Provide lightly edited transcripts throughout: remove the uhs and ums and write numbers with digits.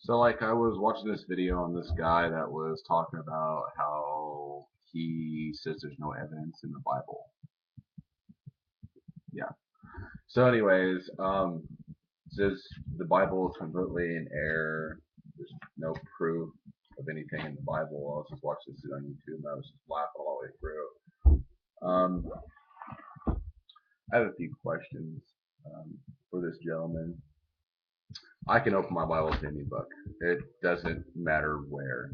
So like I was watching this video on this guy that was talking about how he says there's no evidence in the Bible. Yeah. So anyways, says the Bible is completely in error. There's no proof of anything in the Bible. I was just watching this on YouTube and I was just laughing all the way through. I have a few questions for this gentleman. I can open my Bible to any book. It doesn't matter where.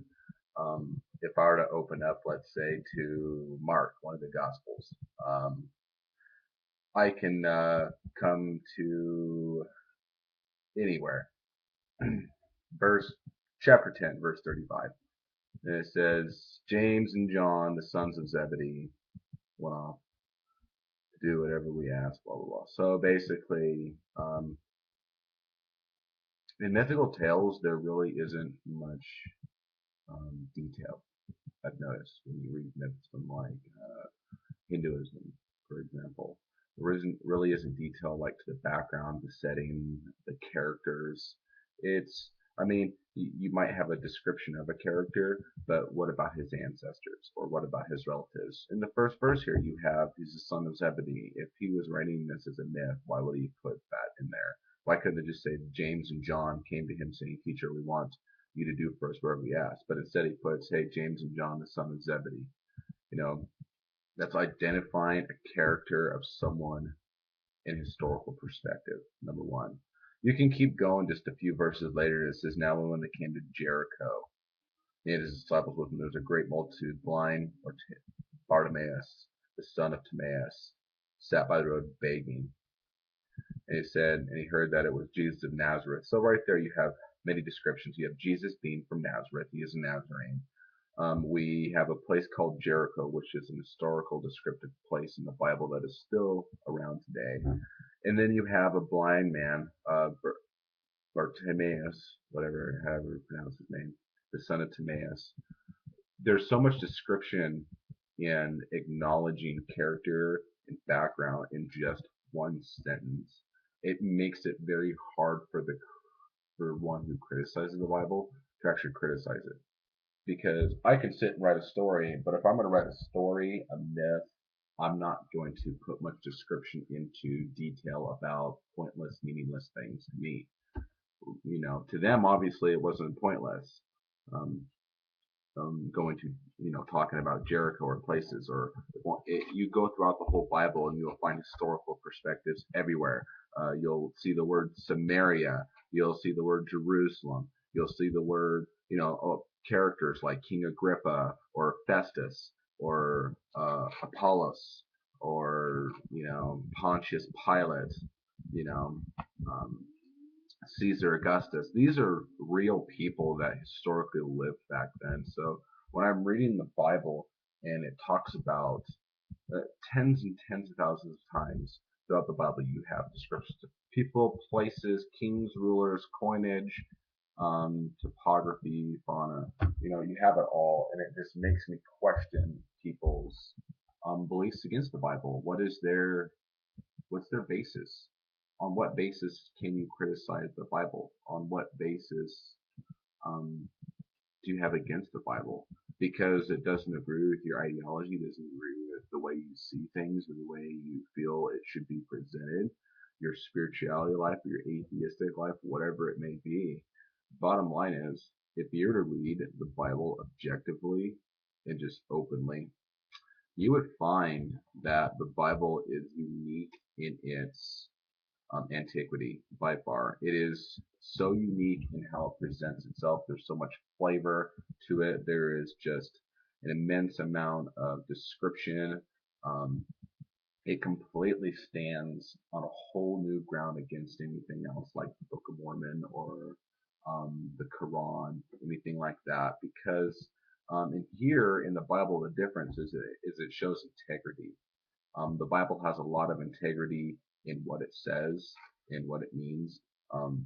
If I were to open up, let's say, to Mark, one of the Gospels, um, I can come to anywhere. verse chapter 10, verse 35. And it says, James and John, the sons of Zebedee, went off to do whatever we asked, blah, blah, blah. So basically, in mythical tales, there really isn't much detail. I've noticed when you read myths from like Hinduism, for example. Really isn't detail like to the background, the setting, the characters. It's, I mean, you might have a description of a character, but what about his ancestors or what about his relatives? In the first verse here, you have he's the son of Zebedee. If he was writing this as a myth, why would he put that in there? Why couldn't they just say James and John came to him saying, "Teacher, we want you to do for us whatever we ask"? But instead, he puts, "Hey, James and John, the son of Zebedee." You know, that's identifying a character of someone in historical perspective, number one. You can keep going just a few verses later. It says, Now when they came to Jericho, he and his disciples with him, there was a great multitude, blind Bartimaeus, the son of Timaeus, sat by the road begging. And he said, and he heard that it was Jesus of Nazareth. So right there you have many descriptions. You have Jesus being from Nazareth. He is a Nazarene. We have a place called Jericho, which is an historical descriptive place in the Bible that is still around today. And then you have a blind man, Bartimaeus, however you pronounce his name, the son of Timaeus. There's so much description in acknowledging character and background in just one sentence. It makes it very hard for one who criticizes the Bible to actually criticize it because I can sit and write a story, but if I'm going to write a story, a myth, I'm not going to put much description into detail about pointless, meaningless things to me. To them, obviously, it wasn't pointless. Um, Going to, talking about Jericho or places, or you go throughout the whole Bible and you'll find historical perspectives everywhere. You'll see the word Samaria. You'll see the word Jerusalem. You'll see the word, characters like King Agrippa or Festus or Apollos or, Pontius Pilate, you know, um, Caesar Augustus. These are real people that historically lived back then. So when I'm reading the Bible and it talks about uh, tens and tens of thousands of times throughout the Bible, you have descriptions of people, places, kings, rulers, coinage, topography, fauna. You have it all, and it just makes me question people's beliefs against the Bible. What's their basis? On what basis can you criticize the Bible? On what basis um, do you have against the Bible? Because it doesn't agree with your ideology, doesn't agree with the way you see things or the way you feel it should be presented, your spirituality life, or your atheistic life, whatever it may be. Bottom line is, if you were to read the Bible objectively and just openly, you would find that the Bible is unique in its antiquity by far. It is so unique in how it presents itself. There's so much flavor to it. There is just an immense amount of description. Um, it completely stands on a whole new ground against anything else like the Book of Mormon or the Quran, anything like that, because in here in the Bible, the difference is it shows integrity. The Bible has a lot of integrity in what it says and what it means, um,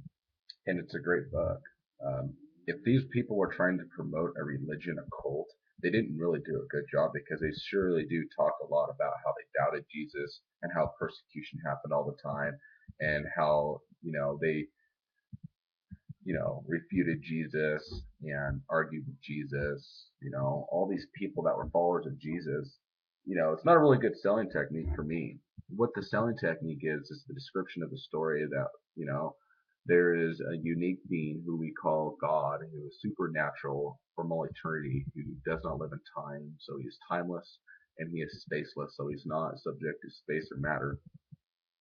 and it's a great book. Um, if these people were trying to promote a religion, a cult, they didn't really do a good job because they surely do talk a lot about how they doubted Jesus and how persecution happened all the time and how refuted Jesus and argued with Jesus. All these people that were followers of Jesus. It's not a really good selling technique for me. What the selling technique is the description of the story that, you know, there is a unique being who we call God, who is supernatural from all eternity, who does not live in time, so he is timeless, and he is spaceless, so he's not subject to space or matter.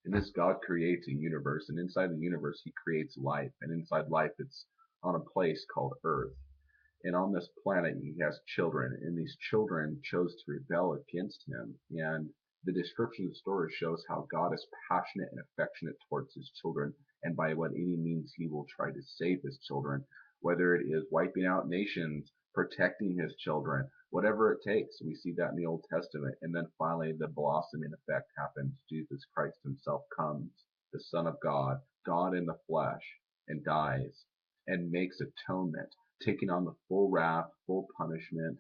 And this God creates a universe, and inside the universe, he creates life. And inside life, it's on a place called Earth. And on this planet, he has children, and these children chose to rebel against him. And the description of the story shows how God is passionate and affectionate towards his children, and by what any means he will try to save his children, whether it is wiping out nations, protecting his children, whatever it takes. We see that in the Old Testament. And then finally, the blossoming effect happens. Jesus Christ himself comes, the Son of God, God in the flesh, and dies and makes atonement, taking on the full wrath, full punishment,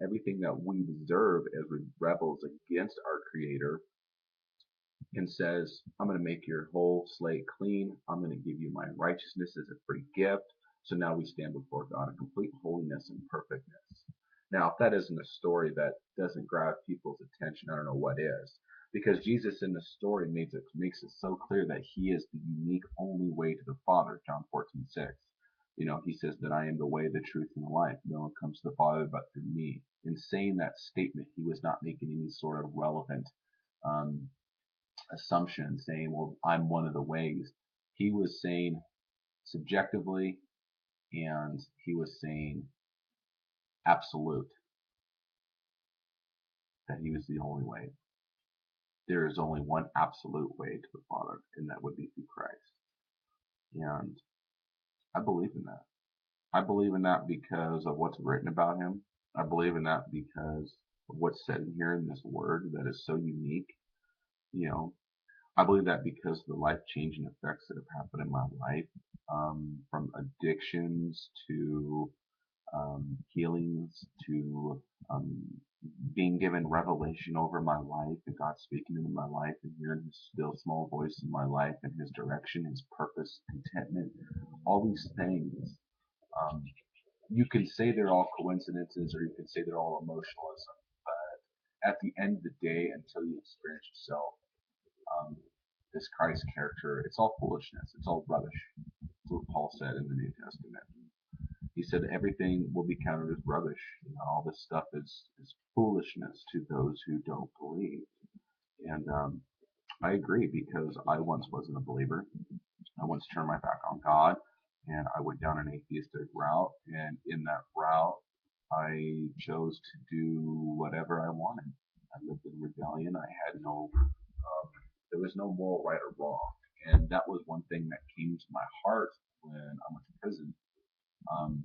everything that we deserve as rebels against our Creator, and says, I'm going to make your whole slate clean. I'm going to give you my righteousness as a free gift. So now we stand before God in complete holiness and perfectness. Now, if that isn't a story that doesn't grab people's attention, I don't know what is. Because Jesus in the story makes it so clear that he is the unique only way to the Father, John 14:6. He says that I am the way, the truth, and the life. No one comes to the Father but through me. In saying that statement, he was not making any sort of relevant um, assumption, saying, well, I'm one of the ways. He was saying subjectively, and he was saying absolute, that he was the only way. There is only one absolute way to the Father, and that would be through Christ. And I believe in that. I believe in that because of what's written about him. I believe in that because of what's said in here in this word that is so unique. You know, I believe that because of the life-changing effects that have happened in my life, from addictions to healings to um, being given revelation over my life and God speaking into my life and hearing his still small voice in my life and his direction, his purpose, contentment, all these things. Um, you can say they're all coincidences or you can say they're all emotionalism, but at the end of the day, until you experience yourself, um, this Christ character, it's all foolishness. It's all rubbish. That's what Paul said in the New Testament. He said everything will be counted as rubbish. All this stuff is foolishness to those who don't believe. And I agree because I once wasn't a believer. I once turned my back on God and I went down an atheistic route. And in that route, I chose to do whatever I wanted. I lived in rebellion. I had there was no moral right or wrong. And that was one thing that came to my heart when I went to prison, um,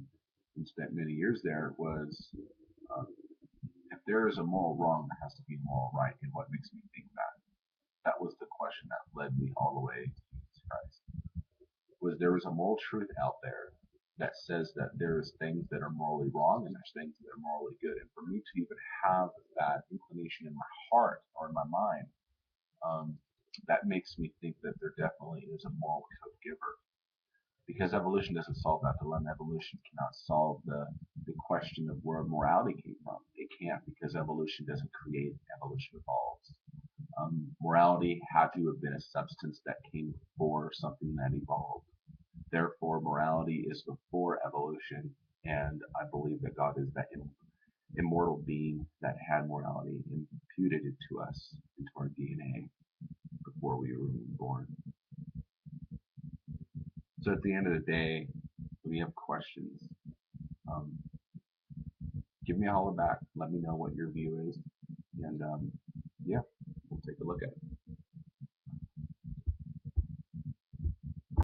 and spent many years there was, um, if there is a moral wrong, there has to be a moral right. And what makes me think that? That was the question that led me all the way to Jesus Christ. Was there was a moral truth out there that says that there's things that are morally wrong and there's things that are morally good. And for me to even have that inclination in my heart or in my mind, um, that makes me think that there definitely is a moral code giver, because evolution doesn't solve that dilemma. Evolution cannot solve the question of where morality came from. It can't, because evolution doesn't create, evolution evolves. Morality had to have been a substance that came before something that evolved. Therefore, morality is before evolution, and I believe that God is that immortal being that had morality imputed it to us into our DNA before we were even born. So at the end of the day, when you have questions, um, give me a holler back. Let me know what your view is, and yeah, we'll take a look at it.